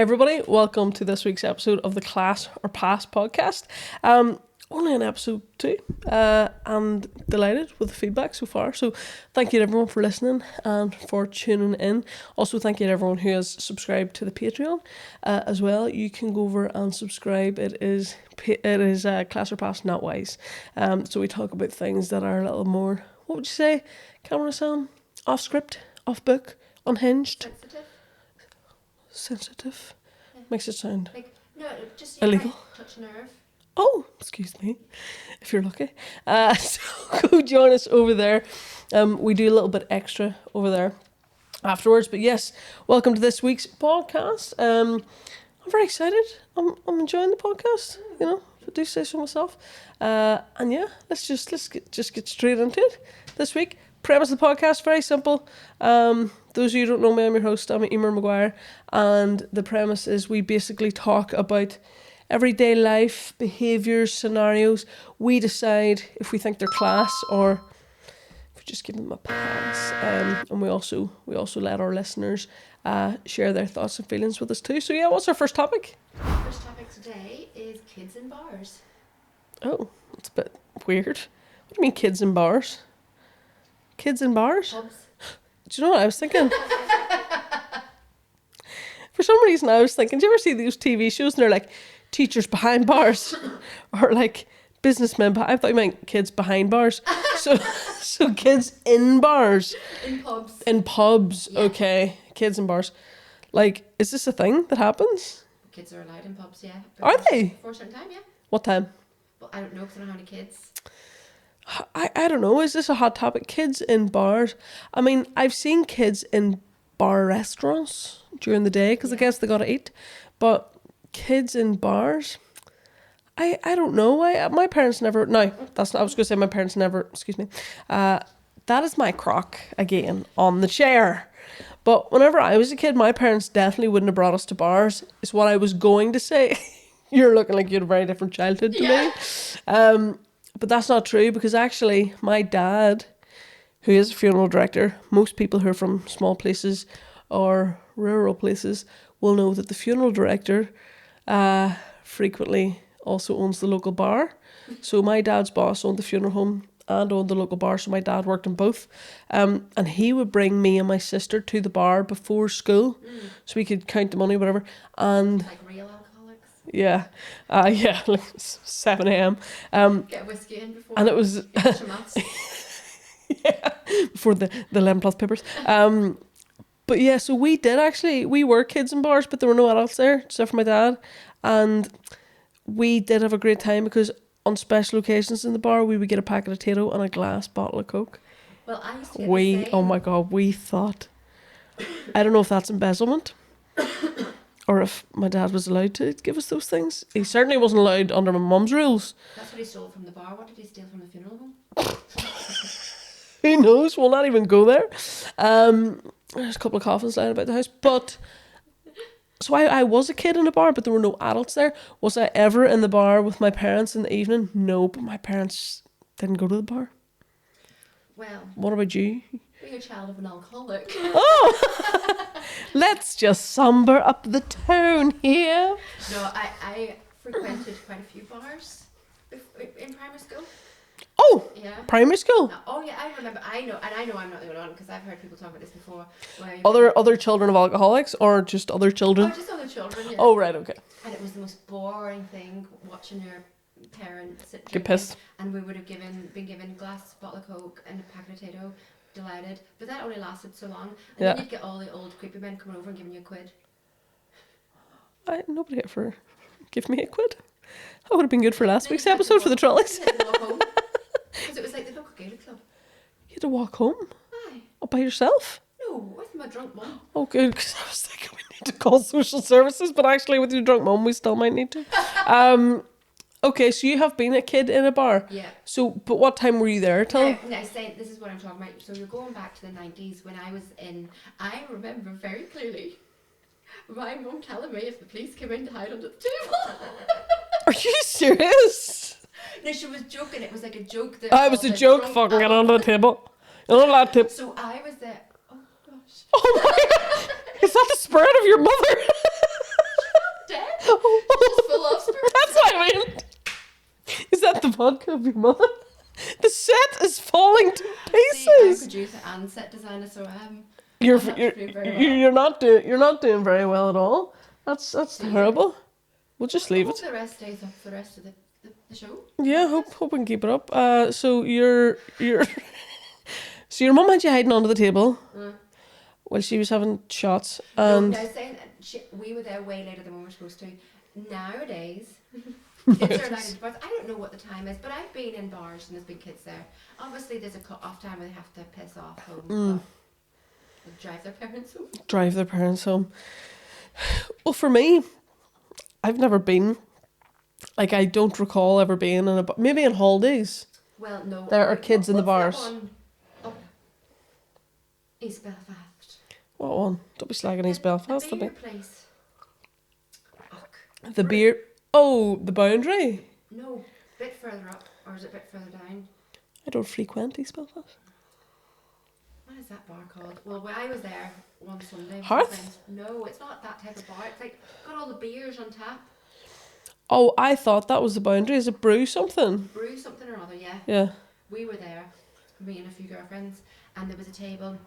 everybody, welcome to this week's episode of the Class or Pass podcast. Only on episode 2. I'm delighted with the feedback so far. So thank you to everyone for listening and for tuning in. Also thank you to everyone who has subscribed to the Patreon as well. You can go over and subscribe. It is Class or Pass Not Wise. So we talk about things that are a little more, what would you say, Cameron Sam? Off script, off book, unhinged. Sensitive. Yeah. Makes it sound no, just illegal. Touch nerve. Oh, excuse me, if you're lucky. So go join us over there. We do a little bit extra over there afterwards. But yes, welcome to this week's podcast. I'm very excited. I'm enjoying the podcast. You know, if I do say so myself. And yeah, let's get straight into it. This week, premise of the podcast, very simple. Those of you who don't know me, I'm your host. I'm Emer Maguire, and the premise is we basically talk about everyday life, behaviours, scenarios. We decide if we think they're class or if we just give them a pass. And we also let our listeners share their thoughts and feelings with us too. So yeah, what's our first topic? Our first topic today is kids in bars. Oh, that's a bit weird. What do you mean kids in bars? Kids in bars? Pubs. Do you know what I was thinking? For some reason I was thinking, do you ever see those TV shows and they're like teachers behind bars or like businessmen I thought you meant kids behind bars. So kids in bars. In pubs. Yeah. Okay. Kids in bars. Like, is this a thing that happens? Kids are allowed in pubs, yeah. Are they? For a certain time, yeah. What time? Well, I don't know because I don't have any kids. I don't know. Is this a hot topic? Kids in bars. I mean, I've seen kids in bar restaurants during the day because I guess they got to eat. But kids in bars, I don't know. My parents never. No, that's not. I was going to say my parents never. Excuse me. That is my crock again on the chair. But whenever I was a kid, my parents definitely wouldn't have brought us to bars. Is what I was going to say. You're looking like you had a very different childhood to me. But that's not true because actually my dad, who is a funeral director, most people who are from small places or rural places will know that the funeral director frequently also owns the local bar. So my dad's boss owned the funeral home and owned the local bar, so my dad worked in both. And he would bring me and my sister to the bar before school so we could count the money, whatever. And like real alcoholics? Yeah, like 7 a.m. Get a whiskey in before. And it was yeah, before the lemon cloth papers. But yeah, so we were kids in bars, but there were no adults there except for my dad, and we did have a great time because on special occasions in the bar we would get a packet of Tito and a glass bottle of Coke. Well, I used to get the same. Oh my god, we thought, I don't know if that's embezzlement. Or if my dad was allowed to give us those things. He certainly wasn't allowed under my mum's rules. That's what he stole from the bar. What did he steal from the funeral home? Who knows? We'll not even go there. There's a couple of coffins lying about the house. But, so I was a kid in a bar, but there were no adults there. Was I ever in the bar with my parents in the evening? No, but my parents didn't go to the bar. Well. What about you? Being a child of an alcoholic. Oh! Let's just somber up the tone here. No, I frequented quite a few bars in primary school. Oh, yeah. Primary school? Oh yeah, I remember. I know I'm not the only one because I've heard people talk about this before. Other children of alcoholics or just other children? Oh, just other children, yeah. Oh, right, okay. And it was the most boring thing watching your parents sit get pissed. And we would have been given a glass bottle of Coke and a packet of Tito. Delighted, but that only lasted so long, and then you'd get all the old creepy men coming over and giving you a quid. Nobody ever give me a quid. That would have been good for last week's episode for the trolleys. Because it was like the local Gaelic club. You had to walk home? Aye. All by yourself? No, with my drunk mum. Oh, good, because I was thinking we need to call social services, but actually with your drunk mum we still might need to. Okay, so you have been a kid in a bar? Yeah. So, but what time were you there till? No, saying this is what I'm talking about. So you're going back to the 90s when I remember very clearly my mum telling me if the police came in to hide under the table. Are you serious? No, she was joking. It was like a joke. It was a joke. Fucking get under the table. You're not allowed to. So I was there. Oh gosh. Oh my God. Is that the spirit of your mother? Just full of spirits. That's what I mean. Is that the vodka of your mother? The set is falling to See, I'm pieces. producer and set designer, so You're I'm not doing very well. you're not doing very well at all. That's terrible. We'll just leave Hope it. the rest stays up for the rest of the show. Yeah, hope we can keep it up. So you're so your mum had you hiding under the table while she was having shots, and No, saying that we were there way later than we were supposed to. Nowadays, kids are allowed into bars. I don't know what the time is, but I've been in bars and there's been kids there. Obviously, there's a cut-off time where they have to piss off home. But drive their parents home. drive their parents home. Well, for me, I've never been. Like, I don't recall ever being in a bar. Maybe in holidays. Well, no. There are kids in the bars. What's that one up East Belfast? What one? Don't be slagging East Belfast. The beer place. The beer. Oh, the Boundary. No, a bit further up, or is it a bit further down? I don't frequent East Belfast. What is that bar called? Well, when I was there one Sunday. with Hearth? my friends- No, it's not that type of bar. It's like got all the beers on tap. Oh, I thought that was the Boundary. Is it Brew something? Brew something or other, yeah. Yeah. We were there, me and a few girlfriends, and there was a table, and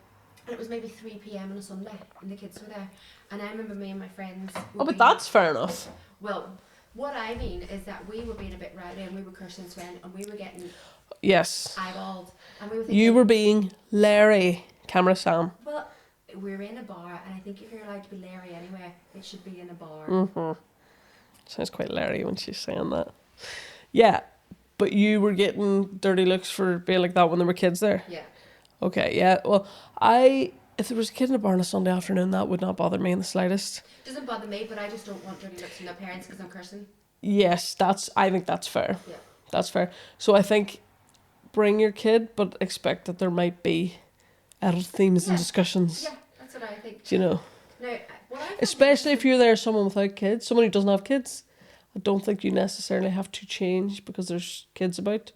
it was maybe 3 p.m. on a Sunday, and the kids were there. And I remember me and my friends. Oh, but that's fair enough. Well, what I mean is that we were being a bit rowdy, and we were cursing and swearing, and we were getting Yes. eyeballed, and we were thinking. You were being Larry, Camera Sam. Well, we're in a bar, and I think if you're allowed to be Larry anywhere, it should be in a bar. Mm-hmm. Sounds quite Larry when she's saying that. Yeah, but you were getting dirty looks for being like that when there were kids there? Yeah. Okay, yeah. Well, if there was a kid in a bar on a Sunday afternoon, that would not bother me in the slightest. Doesn't bother me, but I just don't want dirty looks from their parents because I'm cursing. Yes, I think that's fair. Yeah. That's fair. So I think bring your kid, but expect that there might be adult themes and discussions. Yeah, that's what I think. You know. Now, what I Especially if you're there, someone without kids, someone who doesn't have kids. I don't think you necessarily have to change because there's kids about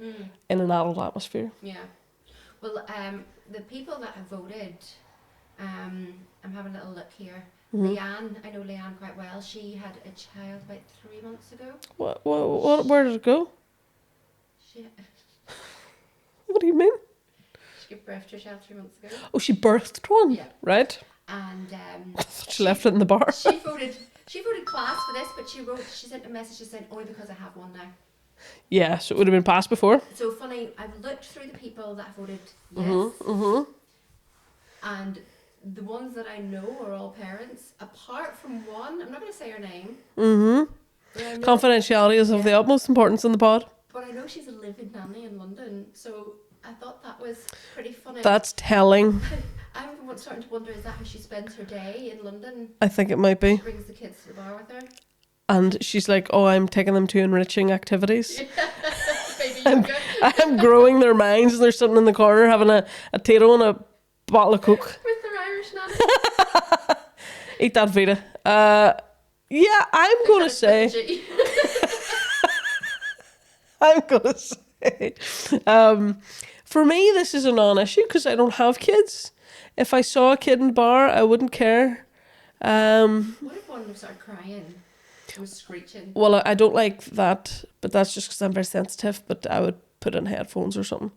in an adult atmosphere. Yeah. Well, the people that have voted, I'm having a little look here. Leanne, I know Leanne quite well. She had a child about 3 months ago. What? Where did it go? She What do you mean? gave birth to a child 3 months ago. Oh, she birthed one. Yeah. Right. And I thought she left it in the bar. she voted class for this, but she sent a message just saying only because I have one now. Yeah, so it would have been passed before. So funny, I've looked through the people that voted yes, and the ones that I know are all parents, apart from one. I'm not going to say her name. But I know, Confidentiality is of the utmost importance in the pod. but I know she's a living nanny in London, so I thought that was pretty funny. That's telling. I'm starting to wonder, is that how she spends her day in London? I think it might be. She brings the kids to the bar with her. And she's like, oh, I'm taking them to enriching activities. Baby yoga. I'm growing their minds, and they're sitting in the corner having a Tito and a bottle of Coke. With their Irish nanny. Eat that, Vita. Yeah, I'm going to say... I'm going to say... for me, this is a non-issue because I don't have kids. If I saw a kid in the bar, I wouldn't care. What if one started crying? It was screeching. Well, I don't like that, but that's just because I'm very sensitive. But I would put in headphones or something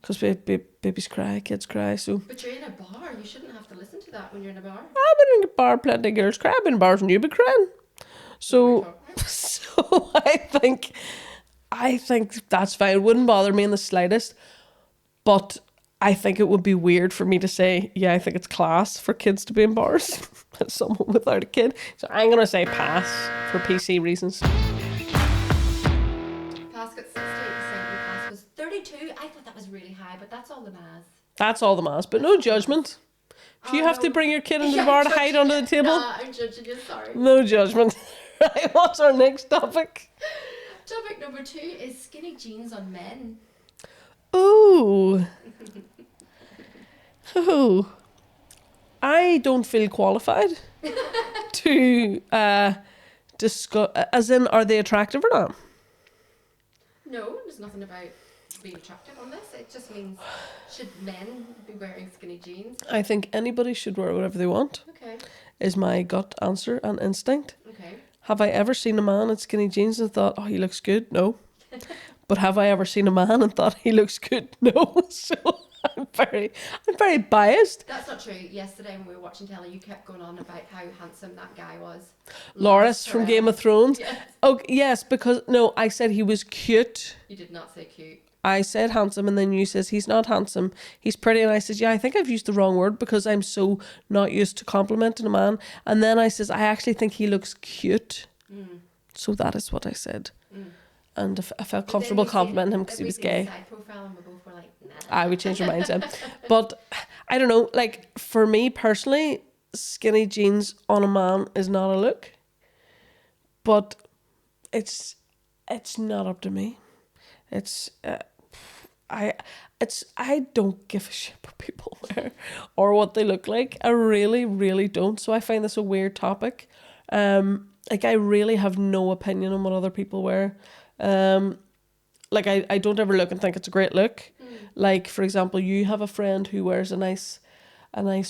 because babies cry, kids cry. So But you're in a bar. You shouldn't have to listen to that when you're in a bar. I've been in a bar, plenty of girls cry. I've been in bars and you've been crying. So I think that's fine. It wouldn't bother me in the slightest. But I think it would be weird for me to say, yeah, I think it's class for kids to be in bars as someone without a kid. So I'm going to say pass for PC reasons. Pass got 68%. Pass was 32. I thought that was really high, but that's all the maths. That's all the mass, but no judgment. If you have to bring your kid into the Yeah, bar to hide under the table, Nah, I'm judging you, sorry. no judgment. Right, what's our next topic? Topic number 2 is skinny jeans on men. Ooh. Oh. I don't feel qualified to discuss, as in, are they attractive or not? No, there's nothing about being attractive on this. It just means, should men be wearing skinny jeans? I think anybody should wear whatever they want, Okay. is my gut answer and instinct. Okay. have I ever seen a man in skinny jeans and thought, oh, he looks good? No. But have I ever seen a man and thought he looks good? No. So I'm very biased. That's not true. Yesterday when we were watching telly, you kept going on about how handsome that guy was. Loras from Game of Thrones. Yes. Oh, yes, because, no, I said he was cute. You did not say cute. I said handsome, and then you says he's not handsome, he's pretty, and I says, yeah, I think I've used the wrong word because I'm so not used to complimenting a man. And then I says, I actually think he looks cute. So that is what I said. And I felt comfortable complimenting him because he was gay. Side profile and we both were like, nah. I would change our minds then. But I don't know, like for me personally, skinny jeans on a man is not a look. But it's not up to me. I don't give a shit what people wear or what they look like. I really, really don't. So I find this a weird topic. Like I really have no opinion on what other people wear. Like I don't ever look and think it's a great look. Like for example, you have a friend who wears a nice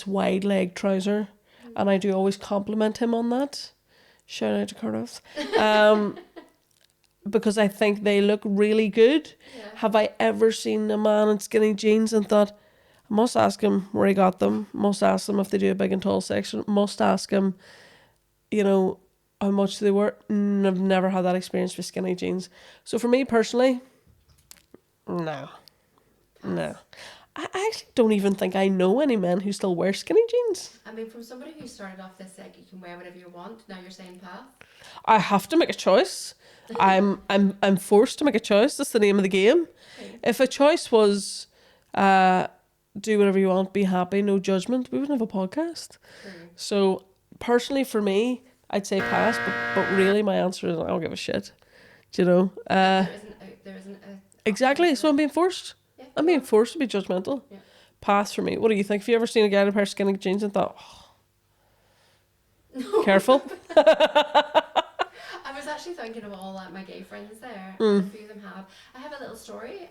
wide leg trouser, and I do always compliment him on that. Shout out to Curtis. Because I think they look really good. Yeah. Have I ever seen a man in skinny jeans and thought, I must ask him where he got them, must ask him if they do a big and tall section, must ask him, you know, how much they were. I've never had that experience with skinny jeans. So for me personally, no. I actually don't even think I know any men who still wear skinny jeans. I mean, from somebody who started off this like you can wear whatever you want, now you're saying path. I have to make a choice. I'm forced to make a choice. That's the name of the game. Okay. If a choice was do whatever you want, be happy, no judgment, we wouldn't have a podcast. True. So personally for me, I'd say pass, but really my answer is I don't give a shit. Do you know? There isn't a exactly. So I'm being forced. Yeah, I'm being forced to be judgmental. Yeah. Pass for me. What do you think? Have you ever seen a guy in a pair of skinny jeans and thought, oh, no. Careful? I was actually thinking of all my gay friends there. A few of them have. I have a little story.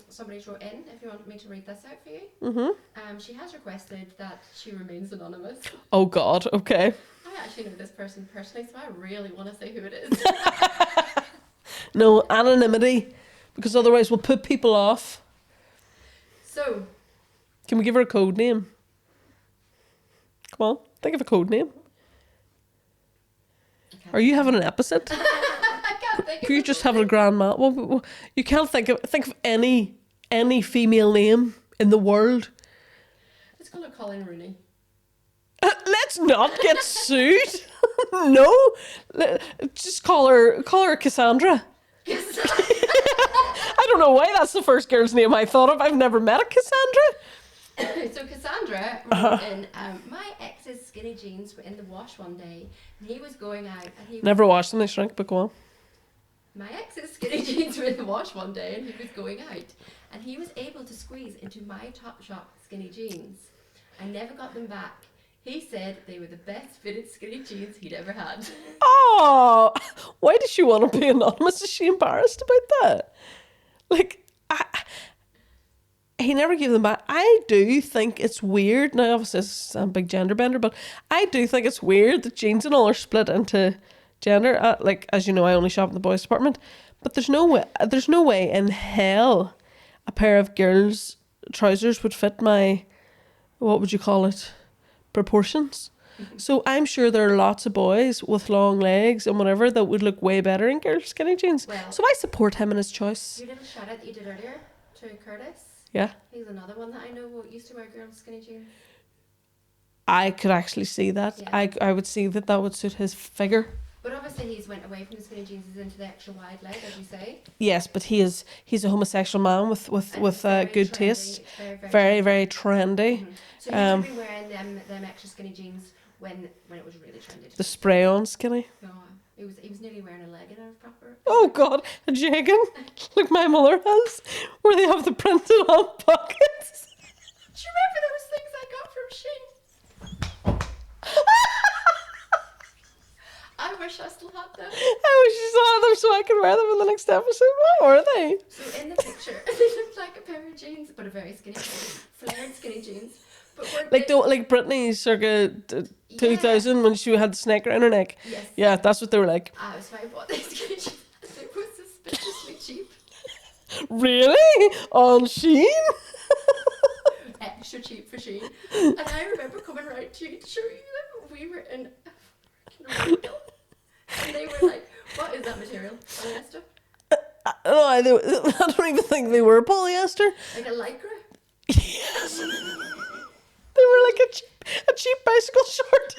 Somebody wrote in, if you want me to read this out for you. Mm-hmm. She has requested that she remains anonymous. Oh God, okay. I actually know this person personally, so I really want to say who it is. No, anonymity, because otherwise we'll put people off. So. Can we give her a code name? Come on, think of a code name. Are you having an episode? I can't think of you just having a grandma? Well, you can't think of any female name in the world. Let's call her Colin Rooney. Let's not get sued. No, just call her Cassandra. I don't know why that's the first girl's name I thought of. I've never met a Cassandra. So Cassandra wrote in, my ex's skinny jeans were in the wash one day and he was going out and he never washed them, they shrink, but go on. My ex's skinny jeans were in the wash one day and he was going out and he was able to squeeze into my Topshop skinny jeans. I never got them back. He said they were the best fitted skinny jeans he'd ever had. Oh, why does she want to be anonymous? Is she embarrassed about that? Like, he never gave them back. I do think it's weird. Now, obviously, it's a big gender bender, but I do think it's weird that jeans and all are split into gender. Like, as you know, I only shop in the boys' department. But there's no way in hell a pair of girls' trousers would fit my, what would you call it, proportions. Mm-hmm. So I'm sure there are lots of boys with long legs and whatever that would look way better in girls' skinny jeans. Well, so I support him in his choice. Your little shout out that you did earlier to Curtis. Yeah. He's another one that I know who used to wear girls' skinny jeans. I could actually see that. Yeah. I would see that would suit his figure. But obviously he's went away from the skinny jeans, he's into the extra wide leg, as you say. Yes, but he's a homosexual man with good taste. Very, very trendy. Mm-hmm. So he should be wearing them extra skinny jeans when it was really trendy. The spray on skinny? No, he was nearly wearing a legging or a proper. Oh God, a jegging like my mother has, where they have the printed on pockets. Do you remember those things I got from Shein? I wish I still had them. I wish you still had them so I could wear them in the next episode. What were they? So in the picture, they looked like a pair of jeans, but a very skinny jeans, flared skinny jeans. Like Britney circa 2000 when she had the snake around her neck. Yes. Yeah, that's what they were like. I was I bought these sketches. They were suspiciously cheap. Really? On Shein? Extra cheap for Shein. And I remember coming right to you to show you them. We were in a freaking real. And they were like, what is that material? Polyester? I don't even think they were polyester. Like a lycra? Yes. They were like a cheap bicycle short.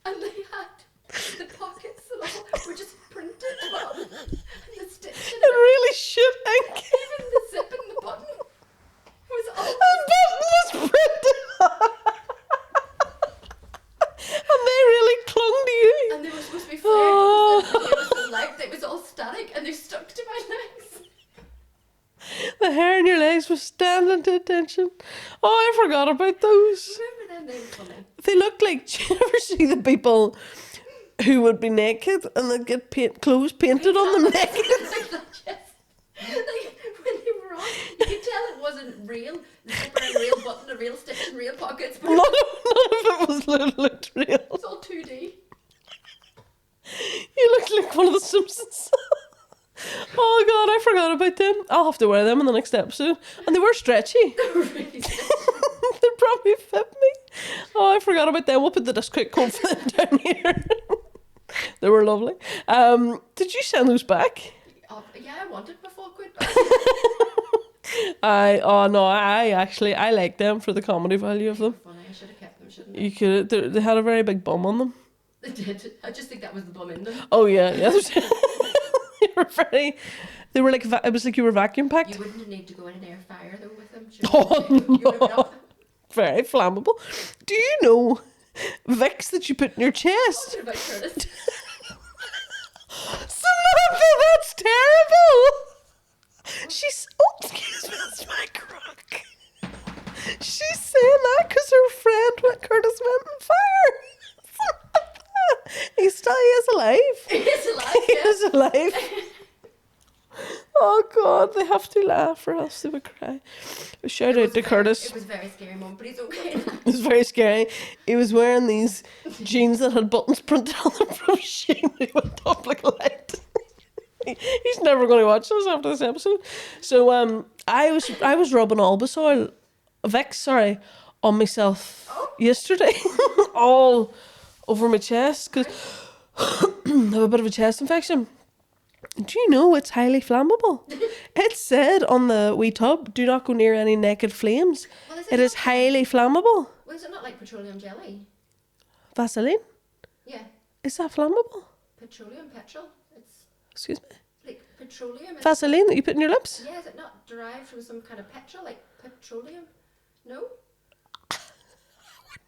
And they had the pockets and all were just printed on. And the stitching. In really shit ink. Even the zip and the button was all. The button was printed. And they really clung to you. And they were supposed to be flared because it was so light, it was all static and they stuck to my legs. The hair in your legs was standing to attention. Oh, I forgot about those. Remember them? They were funny. They looked like, do you ever see the people who would be naked and they'd get clothes painted on them naked? Like that, yes. Like when they were on, you could tell it wasn't real. The zipper and real button, a real stitch and real pockets, but None of it looked real. it's all 2D. You looked like one of the Simpsons. Oh god, I forgot about them. I'll have to wear them in the next episode. And they were stretchy. Really They probably fit me. Oh, I forgot about them. We'll put the discount code for them down here. They were lovely. Did you send those back? Yeah, I wanted my £4 back. I like them for the comedy value of them. Funny, I should have kept them, shouldn't I? You could. They had a very big bum on them. They did. I just think that was the bum in them. Oh yeah. They were like, it was like you were vacuum packed. You wouldn't need to go in an air fryer though with them. Oh no. Very flammable. Do you know Vicks that you put in your chest? What about Curtis? Samantha, that's terrible. Excuse me, that's my crook. She's saying that because her friend Curtis went on fire. He is alive. He is alive. He Yeah. is alive. Oh God, they have to laugh or else they would cry. Shout out to Curtis. It was a very scary moment, but he's okay. It was very scary. He was wearing these jeans that had buttons printed on them from Shein. He went up like a light. He's never going to watch this after this episode. So I was rubbing Vicks, on myself yesterday, all over my chest because I have a bit of a chest infection. Do you know it's highly flammable? It said on the wee tub, do not go near any naked flames. Well, It is highly flammable. Well, is it not like petroleum jelly? Vaseline? Yeah. Is that flammable? Petrol? It's Excuse me? like petroleum. Vaseline that you put in your lips? Yeah, is it not derived from some kind of petrol, like petroleum? No?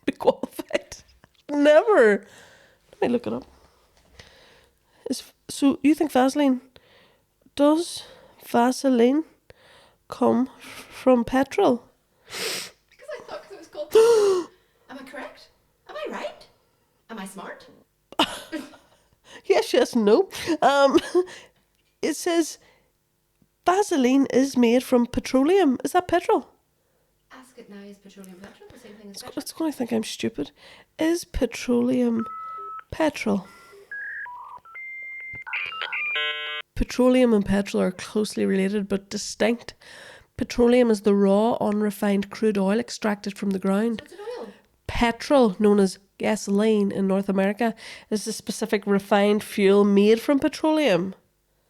Be qualified. Never. Let me look it up. So you think does Vaseline come from petrol? Because I thought it was called. Am I correct? Am I right? Am I smart? Yes, no. It says Vaseline is made from petroleum. Is that petrol? Ask it now, is petroleum petrol the same thing as petrol? It's going to think I'm stupid. Is petroleum petrol? Petroleum and petrol are closely related but distinct. Petroleum is the raw, unrefined crude oil extracted from the ground. What's an oil? Petrol, known as gasoline in North America, is a specific refined fuel made from petroleum.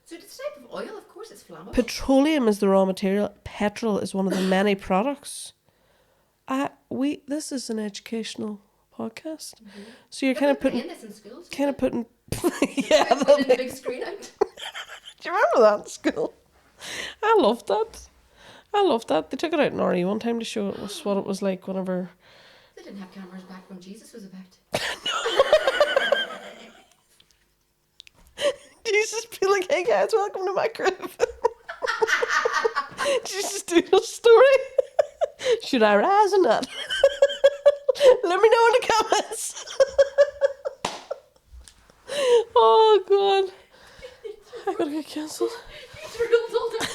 So it's a type of oil, of course it's flammable. Petroleum is the raw material. Petrol is one of the many products. This is an educational podcast. Mm-hmm. So you're kind of putting, this in schools. yeah. Put in the big screen out. Do you remember that in school? I loved that. They took it out in RE one time to show it was what it was like whenever. They didn't have cameras back when Jesus was about. Jesus be like, hey guys, welcome to my crib. Jesus do your story. Should I rise or not? Let me know in the comments. Oh God. I gotta get cancelled. You thrilled all that.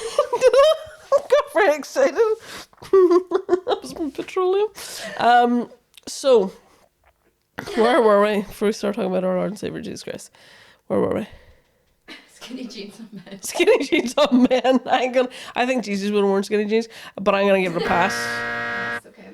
Oh God. Very excited. That was my petroleum. So, where were we before we start talking about our Lord and Saviour Jesus Christ? Where were we? Skinny jeans on men. Skinny jeans on men. I think Jesus would have worn skinny jeans, but I'm gonna give it a pass. That's okay.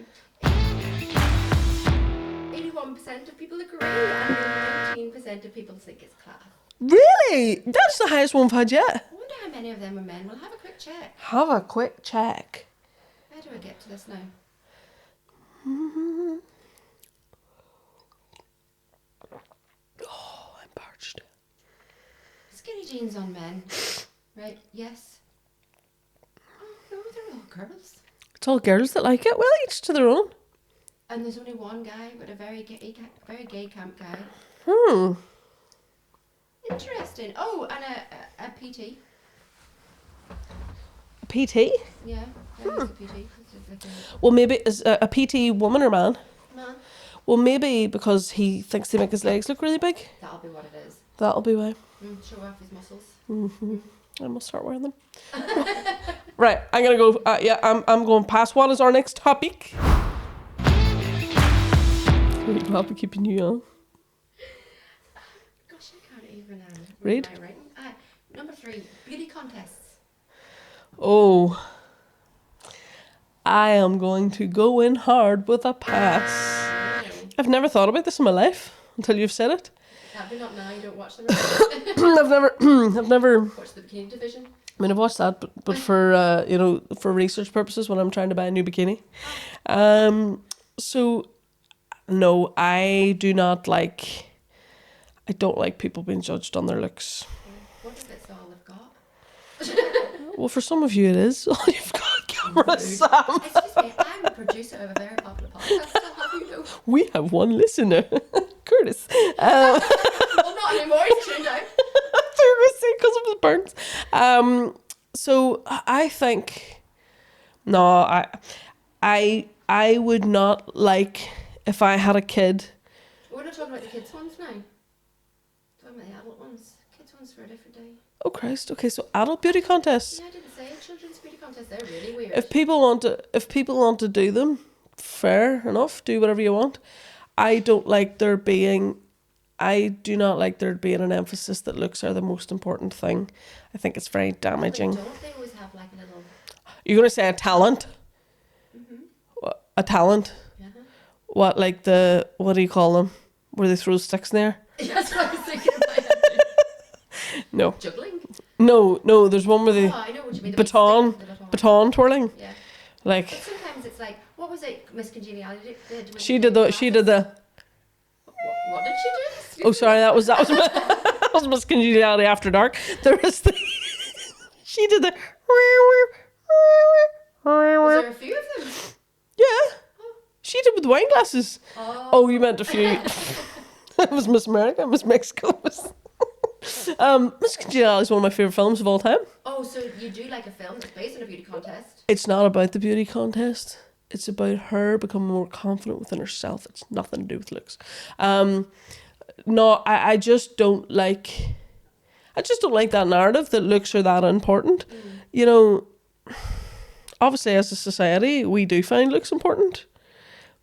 81% of people agree, and 19% of people think it's class. Really? That's the highest one we've had yet. I wonder how many of them are men. We'll have a quick check. Have a quick check. How do I get to this now? Oh, I'm parched. Skinny jeans on men. Right, yes. Oh, no, they're all girls. It's all girls that like it. Well, each to their own. And there's only one guy, but a very gay camp guy. Interesting. Oh, and a PT. A PT? Yeah, he's a PT. Well, maybe is a PT woman or man? Man. Well, maybe because he thinks they make his legs look really big. That'll be what it is. That'll be why. Show off his muscles. I must start wearing them. Right, I'm gonna go. I'm going past. What is our next topic? I'll be keeping you on. Gosh, I can't even Read. my writing. Number 3, beauty contests. Oh, I am going to go in hard with a pass. Really? I've never thought about this in my life until you've said it. Probably not now. You don't watch them. I've never. Watch the bikini division. I mean, I've watched that, but for for research purposes when I'm trying to buy a new bikini. So, no, I don't like people being judged on their looks. What if it's all I've got? Well, for some of you it is. All you've got, camera Sam. Excuse me, I'm a producer of a very popular podcast. I'll have you know. We have one listener, Curtis. Well, not anymore. He's tuned out. Because of his burns. So I think I would not like if I had a kid. We're not talking about the kids' ones now. Talking about the adult ones. Kids' ones for a different day. Oh Christ! Okay, so adult beauty contests. Yeah, I didn't say children's beauty contests. They're really weird. If people want to do them, fair enough. Do whatever you want. I do not like there being an emphasis that looks are the most important thing. I think it's very damaging. But don't they always have like a little... You're going to say a talent? What, a talent? Uh-huh. What, like what do you call them? Where they throw sticks in there? That's what I was thinking about. No. Juggling? No, there's one where they... Oh, I know what you mean. The baton twirling. Yeah. Like... But sometimes it's like, what was it, Miss Congeniality did? She did the... What did she do? Oh, sorry, that was Miss Congeniality After Dark. There was the... She did the... Was there a few of them? Yeah. She did with the wine glasses. Oh, you meant a few. That was Miss America, Miss Mexico. Miss Congeniality is one of my favourite films of all time. Oh, so you do like a film that's based on a beauty contest? It's not about the beauty contest. It's about her becoming more confident within herself. It's nothing to do with looks. No, I just don't like... I just don't like that narrative that looks are that important. You know, obviously as a society, we do find looks important.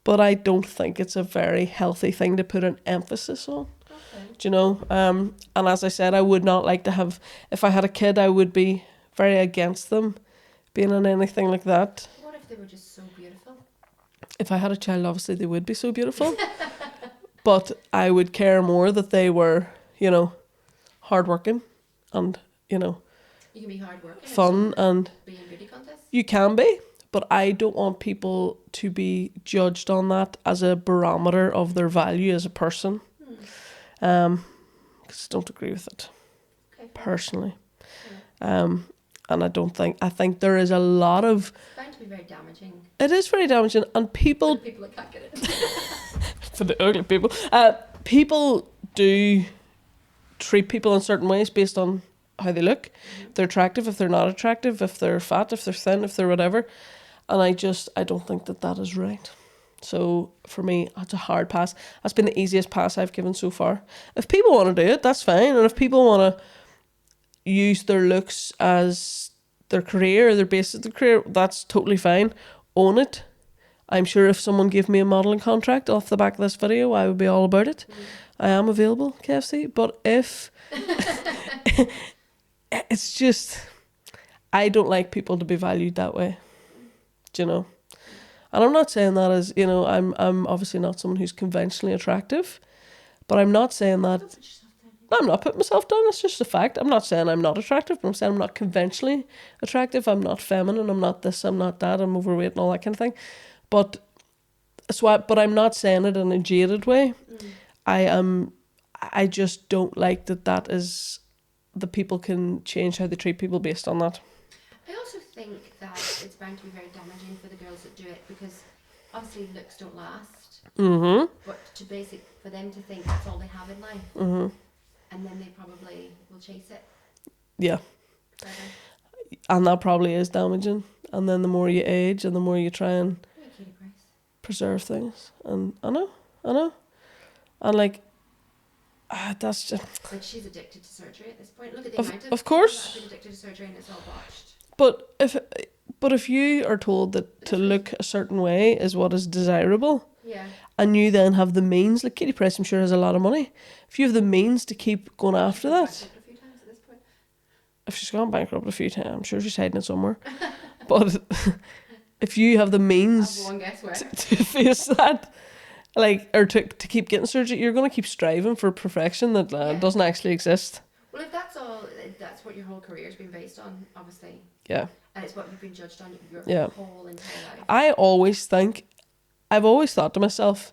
But I don't think it's a very healthy thing to put an emphasis on. Okay. Do you know? And as I said, I would not like to have... If I had a kid, I would be very against them being in anything like that. What if they were just so beautiful? If I had a child, obviously they would be so beautiful. But I would care more that they were, hardworking and, You can be hardworking. fun and... Be in beauty contests? You can be, but I don't want people to be judged on that as a barometer of their value as a person. Because I don't agree with it, Okay. personally. And I think there is a lot of... It's bound to be very damaging. It is very damaging, and people... For the people that can't get it. For the ugly people. People do treat people in certain ways based on how they look. If they're attractive, if they're not attractive, if they're fat, if they're thin, if they're whatever. And I don't think that is right. So for me, it's a hard pass. That's been the easiest pass I've given so far. If people want to do it, that's fine. And if people want to use their looks as their career, their basis of their career, that's totally fine. Own it. I'm sure if someone gave me a modelling contract off the back of this video, I would be all about it. I am available, KFC. But if it's just, I don't like people to be valued that way. Do you know? And I'm not saying that as, you know, I'm obviously not someone who's conventionally attractive, but I'm not saying that. I'm not putting myself down. It's just a fact. I'm not saying I'm not attractive, but I'm saying I'm not conventionally attractive. I'm not feminine. I'm not this. I'm not that. I'm overweight and all that kind of thing. But but I'm not saying it in a jaded way. I just don't like that is the people can change how they treat people based on that. I also think that it's bound to be very damaging for the girls that do it, because obviously looks don't last. But for them to think that's all they have in life, and then they probably will chase it. Yeah. And that probably is damaging. And then the more you age and the more you try and preserve things. And I know. And like, that's just... Like, she's addicted to surgery at this point. Look at the amount of course. People that have been addicted to surgery and it's all botched. But if you are told that to look a certain way is what is desirable, yeah, and you then have the means, like Katie Price, I'm sure has a lot of money. If you have the means to keep going after that, a few times at this point. If she's gone bankrupt a few times, I'm sure she's hiding it somewhere. But if you have the means to face that, like, or to keep getting surgery, you're going to keep striving for perfection that doesn't actually exist. Well, if that's what your whole career's been based on, obviously. Yeah. And it's what you've been judged on your whole entire life. I've always thought to myself,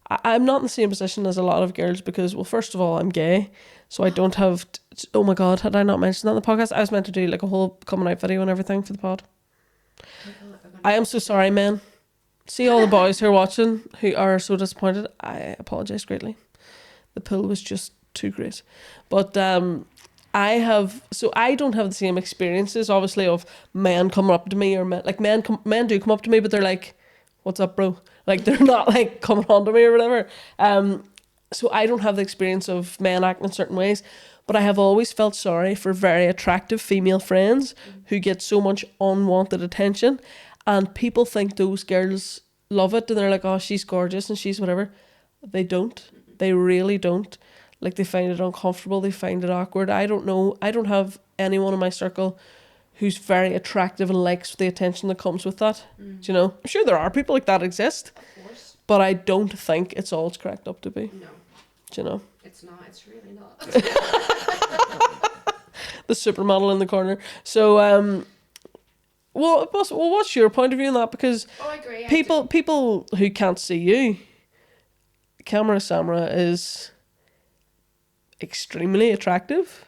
I'm not in the same position as a lot of girls because, well, first of all, I'm gay, so I don't have... oh my God, had I not mentioned that in the podcast? I was meant to do like a whole coming out video and everything for the pod. I am so sorry, men. See all the boys who are watching who are so disappointed. I apologise greatly. The pill was just too great. But I don't have the same experiences, obviously, of men coming up to me, or men do come up to me, but they're like, "What's up, bro?" Like, they're not like coming on to me or whatever. So I don't have the experience of men acting in certain ways, but I have always felt sorry for very attractive female friends who get so much unwanted attention, and people think those girls love it, and they're like, "Oh, she's gorgeous and she's whatever." They don't. They really don't. Like, they find it uncomfortable. They find it awkward. I don't know. I don't have anyone in my circle who's very attractive and likes the attention that comes with that. Do you know? I'm sure there are people like that exist. Of course. But I don't think it's all it's cracked up to be. No. Do you know? It's not. It's really not. The supermodel in the corner. So, well, what's your point of view on that? Because I agree. People who can't see you, Camera Samra is extremely attractive,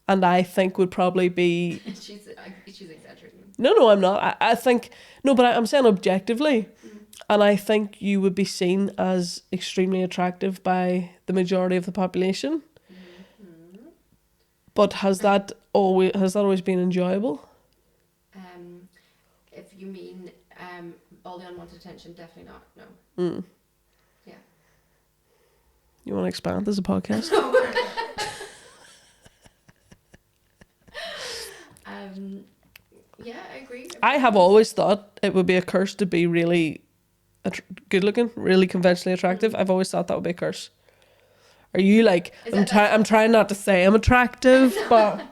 and I think would probably be... she's exaggerating. No, I'm not. I think... No, but I'm saying objectively, and I think you would be seen as extremely attractive by the majority of the population. But has that always been enjoyable? If you mean all the unwanted attention, definitely not. No. Yeah. You want to expand as a podcast? Yeah, I agree. I have always thought it would be a curse to be really good looking, really conventionally attractive. I've always thought that would be a curse. Are you like... I'm trying not to say I'm attractive, but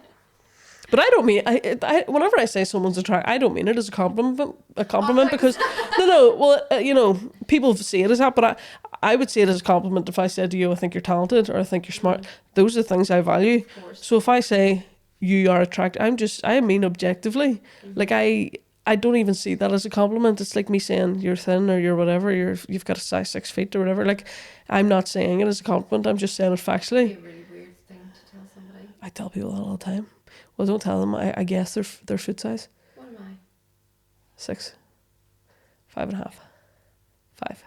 I don't mean... I whenever I say someone's attractive, I don't mean it as a compliment. Because... No, well, you know, people see it as that, but I would say it as a compliment if I said to you, I think you're talented, or I think you're smart. Those are the things I value. So if I say you are attractive, I mean objectively. Like, I don't even see that as a compliment. It's like me saying you're thin or you're whatever, you've got a size 6 feet or whatever. Like, I'm not saying it as a compliment. I'm just saying it factually. It's a really weird thing to tell somebody. I tell people that all the time. Well, don't tell them. I guess their foot size. What am I? 6, 5.5, 5.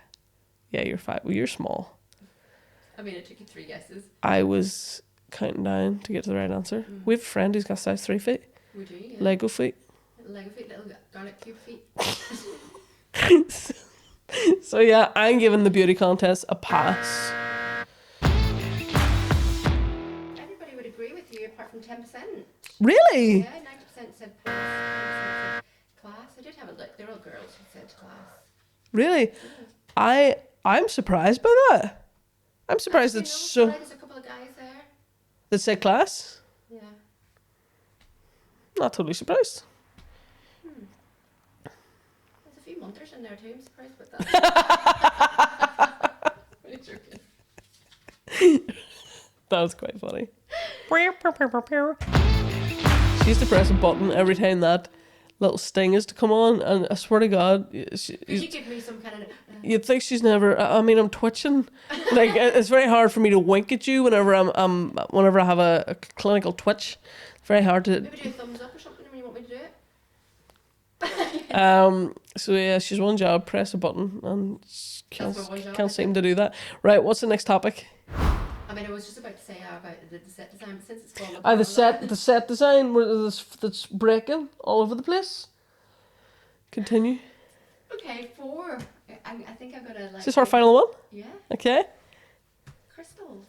Yeah, you're 5. Well, you're small. I mean, it took you 3 guesses. I was counting down to get to the right answer. We have a friend who's got size 3 feet. We do, yeah. Lego feet. Lego feet, little garlic cube feet. So yeah, I'm giving the beauty contest a pass. Everybody would agree with you apart from 10%. Really? Yeah, 90% 100% said police, 100% said class. I did have a look. They're all girls who said class. Really? I'm surprised by that. I'm surprised Actually, it's no, so... sorry, there's a couple of guys there. That said class? Yeah. Not totally surprised. There's a few munters in there too. I'm surprised about that. Really joking. That was quite funny. She used to press a button every time that little sting is to come on, and I swear to God, Could you give me some kind of... you'd think she's never. I mean, I'm twitching. Like it's very hard for me to wink at you whenever whenever I have a clinical twitch. It's very hard to. Maybe do a thumbs up or something when you want me to do it. So yeah, she's one job, press a button, and That's my one job, can't is seem it? to do that. Right, what's the next topic? I mean, I was just about to say about the set design, but since it's fallen The apart, set design that's breaking all over the place. Continue. Okay, 4. I think I'm gonna like. Is this our final one? Yeah, Okay. crystals.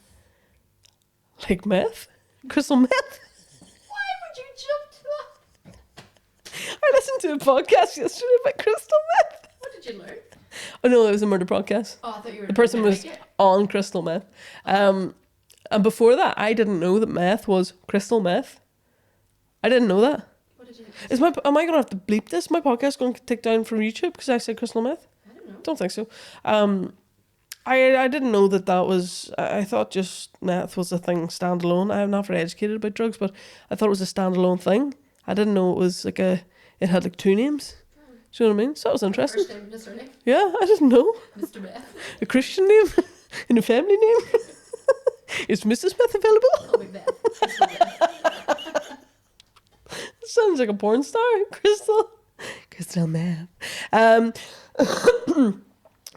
Like meth? Crystal meth? Why would you jump to that? I listened to a podcast yesterday about crystal meth. What did you learn? Oh no, it was a murder podcast. Oh, I thought you were. The person gonna was make it. on crystal meth. And before that, I didn't know that meth was crystal meth. I didn't know that. What did you? Am I gonna have to bleep this? My podcast going to take down from YouTube because I said crystal meth? I don't know. Don't think so. I didn't know that was. I thought just meth was a thing standalone. I'm not very educated about drugs, but I thought it was a standalone thing. I didn't know it was like it had like 2 names. Do you know what I mean? So that was interesting. First name, and a surname, Yeah, I didn't know. Mr. Beth. A Christian name and a family name. Is Mrs. Smith available? Call me Beth. Crystal Beth. Sounds like a porn star. Crystal meth.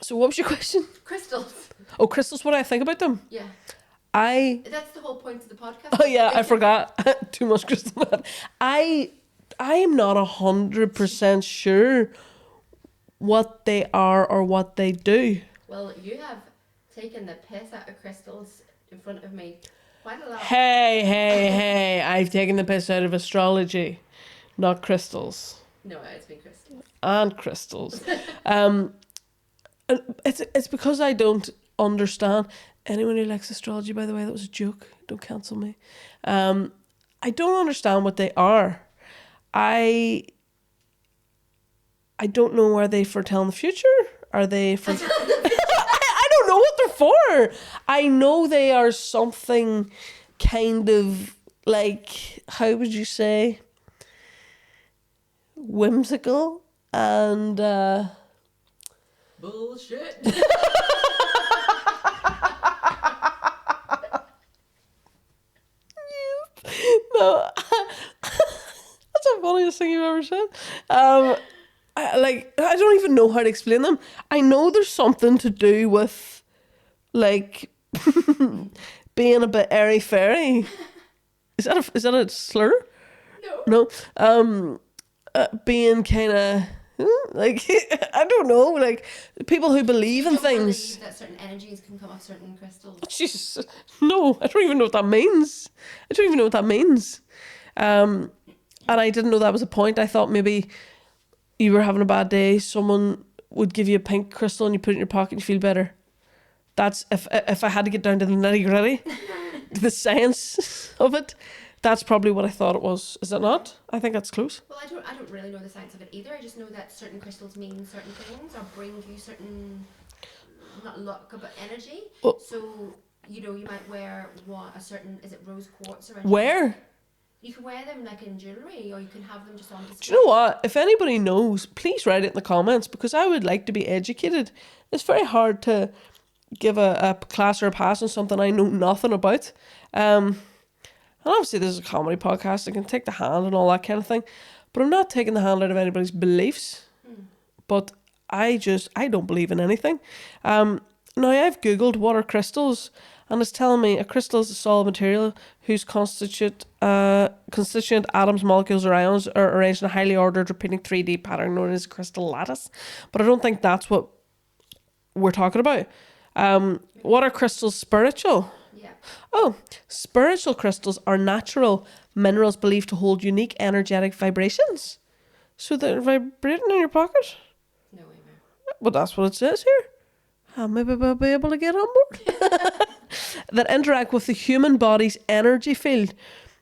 So what was your question? Crystals. Oh, crystals. What do I think about them? Yeah, That's the whole point of the podcast. Oh yeah, I forgot. Too much crystal meth. I am not 100% sure what they are or what they do. Well, you have taken the piss out of crystals in front of me quite a lot. Hey! I've taken the piss out of astrology, not crystals. No, it's been crystals. And crystals. And it's because I don't understand. Anyone who likes astrology, by the way, that was a joke. Don't cancel me. I don't understand what they are. I don't know. Are they for telling the future? Are they for? I don't know what they're for. I know they are something kind of like, how would you say, whimsical and Bullshit. no. That's the funniest thing you've ever said. I don't even know how to explain them. I know there's something to do with like being a bit airy fairy. Is that a slur? No. No. Being kind of like I don't know, like people who believe in You don't things. believe that certain energies can come off certain crystals. Jesus, no, I don't even know what that means. And I didn't know that was a point. I thought maybe you were having a bad day, someone would give you a pink crystal and you put it in your pocket and you feel better. That's if I had to get down to the nitty gritty, the science of it. That's probably what I thought it was. Is it not? I think that's close. Well, I don't really know the science of it either. I just know that certain crystals mean certain things or bring you certain, not luck, but energy. Oh. So, you might wear a certain, is it rose quartz or Where? You can wear them like in jewellery or you can have them just on display. Do you know what? If anybody knows, please write it in the comments because I would like to be educated. It's very hard to give a class or a pass on something I know nothing about. And obviously this is a comedy podcast. I can take the hand and all that kind of thing. But I'm not taking the hand out of anybody's beliefs. But I don't believe in anything. Now I've Googled what are crystals and it's telling me a crystal is a solid material whose constituent atoms, molecules or ions are arranged in a highly ordered repeating 3D pattern known as a crystal lattice. But I don't think that's what we're talking about. What are crystals spiritual? Yeah. Oh, spiritual crystals are natural, minerals believed to hold unique energetic vibrations. So they're vibrating in your pocket? No way, man. Well, that's what it says here. Maybe I'll be able to get on board. That interact with the human body's energy field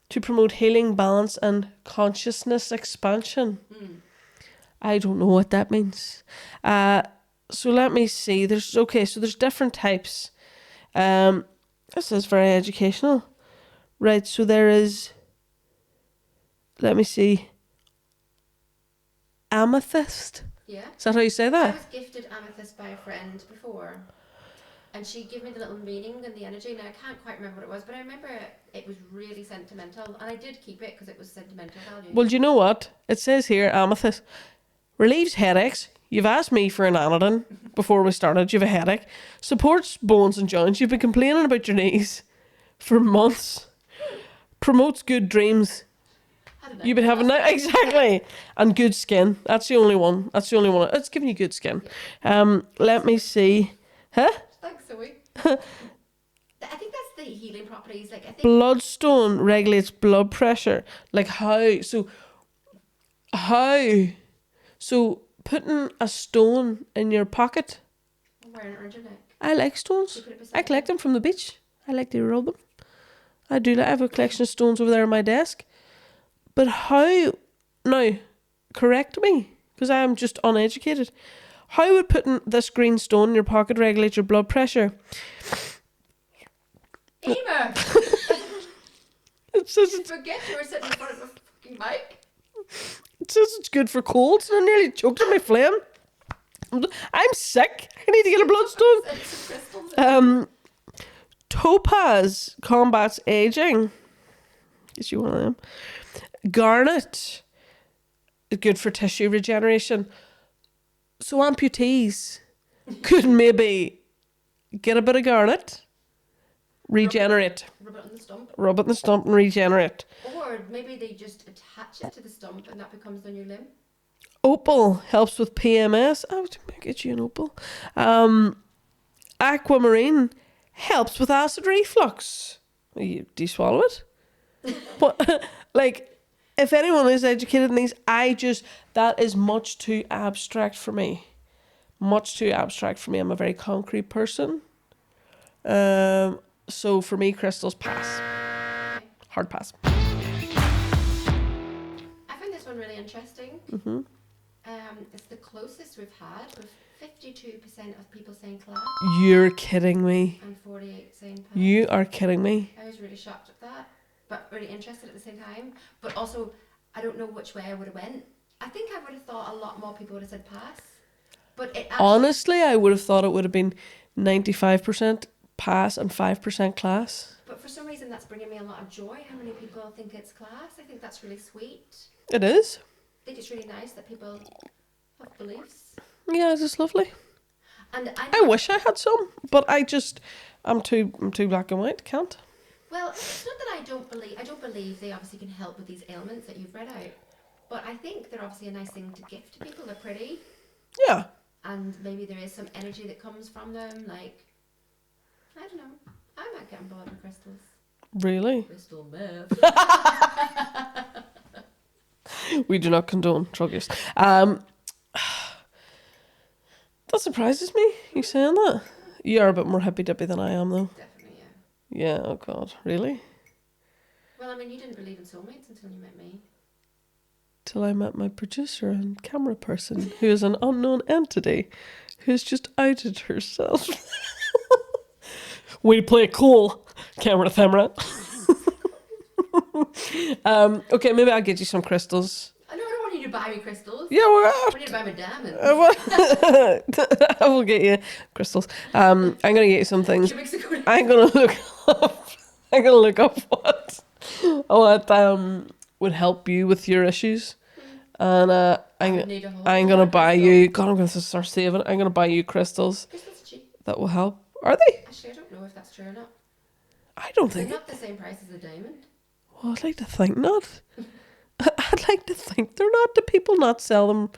to promote healing, balance, and consciousness expansion. I don't know what that means. So let me see. There's different types. This is very educational. Right, so there is, let me see, amethyst. Yeah. Is that how you say I that? was gifted amethyst by a friend before, and she gave me the little meaning and the energy. Now I can't quite remember what it was, but I remember it was really sentimental, and I did keep it because it was sentimental value. Well, do you know what? It says here, amethyst relieves headaches. You've asked me for an anodyne before we started. You have a headache. Supports bones and joints. You've been complaining about your knees for months. Promotes good dreams. You've been having that exactly, and good skin. That's the only one. It's giving you good skin. Let me see. Huh? Thanks, Zoe. I think that's the healing properties. Like I think Bloodstone regulates blood pressure. Like how? So putting a stone in your pocket. wearing it around your neck. I like stones. I collect them from the beach. I like to rub them. I do. I have a collection of stones over there on my desk. But how? Now, correct me, because I am just uneducated. How would putting this green stone in your pocket regulate your blood pressure? Emer! It says Did you forget you were sitting in front of a fucking mic? it's good for colds, and I nearly choked on my phlegm. I'm sick. I need to get a bloodstone. It's some crystals. Topaz combats aging. Guess you one of them. Garnet is good for tissue regeneration. So amputees could maybe get a bit of garnet, regenerate, Rub it on the stump. rub it in the stump and regenerate. Or maybe they just attach it to the stump and that becomes the new limb. Opal helps with PMS. I would get you an opal. Aquamarine helps with acid reflux. Do you swallow it? What? Like, if anyone is educated in these, that is much too abstract for me. Much too abstract for me. I'm a very concrete person. So for me, crystals pass. Okay. Hard pass. I find this one really interesting. Mm-hmm. It's the closest we've had, with 52% of people saying class You're kidding me. and 48 saying pass. You are kidding me. I was really shocked at that, but really interested at the same time. But also, I don't know which way I would have went. I think I would have thought a lot more people would have said pass. But it actually, Honestly, I would have thought it would have been 95% pass and 5% class. but for some reason that's bringing me a lot of joy. How many people think it's class? I think that's really sweet. It is. I think it's really nice that people have beliefs. Yeah, it's just lovely. And I wish I had some, but I'm too black and white. Can't. Well, it's not that I don't believe they obviously can help with these ailments that you've read out. But I think they're obviously a nice thing to gift to people. They're pretty. Yeah. And maybe there is some energy that comes from them. Like, I don't know. I might get involved with crystals. Really? Crystal meth. We do not condone drug use. That surprises me, you saying that. You are a bit more hippy-dippy than I am, though. Definitely, yeah. Yeah, oh God, really? Well, I mean, you didn't believe in soulmates until you met me. Till I met my producer and camera person, who is an unknown entity, who's just outed herself. Way to play it cool, camera thamra. Okay, maybe I'll get you some crystals. I don't want you to buy me crystals. Yeah, we're I want you to buy me diamonds. I will get you crystals. I'm gonna get you some things. I'm gonna look up what would help you with your issues, and I'm gonna buy you. God, I'm gonna start saving. I'm gonna buy you crystals Crystals are cheap. that will help. Are they? Actually, I don't know if that's true or not. I don't They're think. not the same price as a diamond. Well, I'd like to think not. I'd like to think they're not. Do people not sell them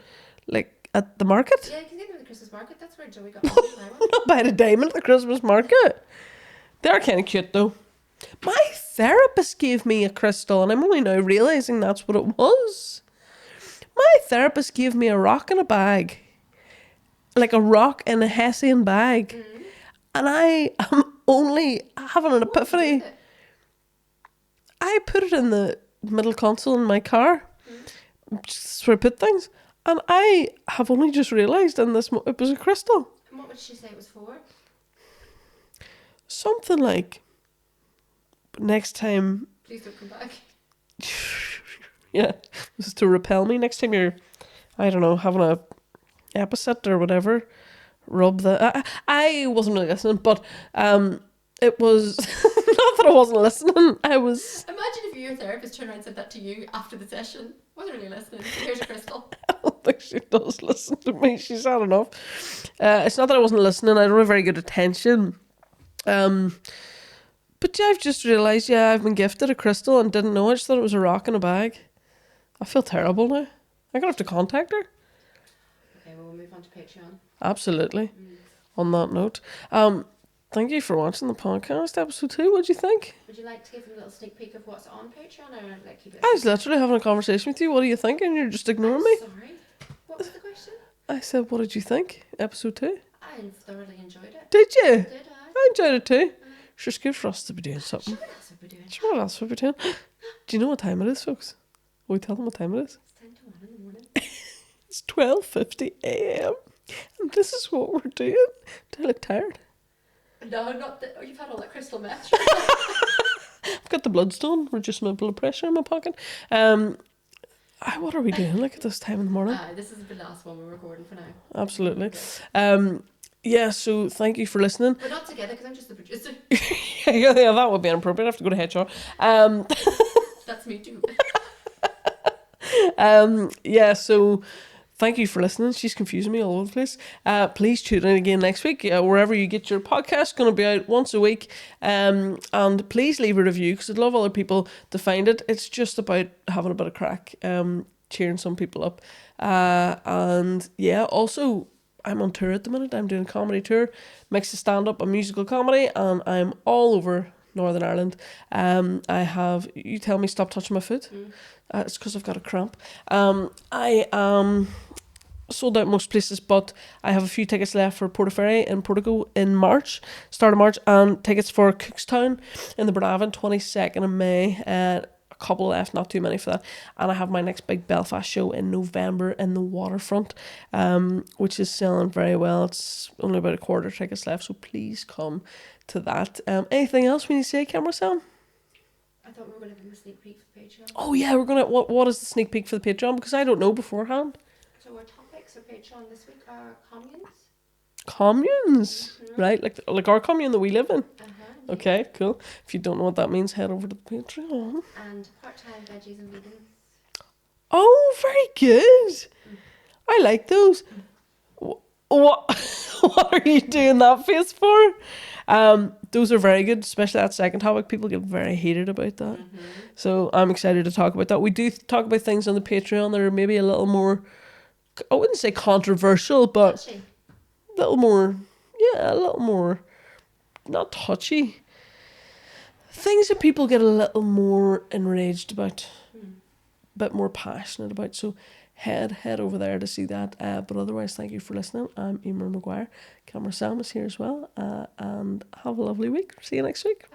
like at the market? Yeah, you can get them at the Christmas market. That's where Joey got my one. Not buy a diamond at the Christmas market. They are kind of cute though. My therapist gave me a crystal, and I'm only now realising that's what it was. My therapist gave me a rock in a bag. Like a rock in a Hessian bag. And I am only having an epiphany. I put it in the middle console in my car. Just where I put things. And I have only just realised it was a crystal. And what would she say it was for? Something like, next time... Please don't come back. Yeah, this is to repel me. Next time you're, I don't know, having a episode or whatever, rub the... I wasn't really listening, but it was... not that I wasn't listening, I was... Imagine if your therapist turned around and said that to you after the session. Wasn't really listening. Here's a crystal. I don't think she does listen to me. She's had enough. It's not that I wasn't listening. I don't have very good attention. But yeah, I've just realised, I've been gifted a crystal and didn't know it. I just thought it was a rock in a bag. I feel terrible now. I'm going to have to contact her. Okay, well, we'll move on to Patreon. Absolutely. On that note. Thank you for watching the podcast, episode 2. What do you think? Would you like to give them a little sneak peek of what's on Patreon, or like keep it? I was literally having a conversation with you. What do you think? And you're just ignoring me. Sorry. What was the question? I said, what did you think? Episode 2. I thoroughly enjoyed it. Did you? Did I? I enjoyed it too. Sure, it's good for us to be doing something. What else would we doing? Sure, what else would we doing? Do you know what time it is, folks? Will we tell them what time it is? It's 10 to 1 in the morning. It's 12:50 a.m. And this is what we're doing. Do I look tired? No, not that. Oh, you've had all that crystal meth. I've got the bloodstone, reducing my blood pressure in my pocket. What are we doing like at this time in the morning? This is the last one we're recording for now. Absolutely. So thank you for listening. We're not together because I'm just the producer. yeah, that would be inappropriate. I have to go to HR. That's me too. So thank you for listening. She's confusing me all over the place. Please tune in again next week. Wherever you get your podcast, going to be out once a week. And please leave a review because I'd love other people to find it. It's just about having a bit of crack, cheering some people up. Also, I'm on tour at the minute. I'm doing a comedy tour, mix of stand-up and musical comedy, and I'm all over Northern Ireland. You tell me stop touching my foot. It's because I've got a cramp. I am sold out most places, but I have a few tickets left for Portaferry in Portugal in March, start of March, and tickets for Cookstown in the Bernavon, 22nd of May. A couple left, not too many for that. And I have my next big Belfast show in November in the Waterfront, which is selling very well. It's only about a quarter tickets left, so please come to that. Anything else we need to say, Camera Sam? I thought we were going to give them a sneak peek for Patreon. Oh yeah, we're gonna. What is the sneak peek for the Patreon? Because I don't know beforehand. So our topics of Patreon this week are communes. Communes, right? Like our commune that we live in. Okay, cool. If you don't know what that means, head over to the Patreon. And part-time veggies and vegans. Oh, very good. I like those. What? What are you doing that face for? Those are very good, especially that second topic. People get very heated about that. So I'm excited to talk about that. We do talk about things on the Patreon that are maybe a little more, I wouldn't say controversial, but a little more, not touchy. Things that people get a little more enraged about, a bit more passionate about. So head over there to see that. But otherwise, thank you for listening. I'm Emer Maguire. Camera Sam is here as well. And have a lovely week. See you next week.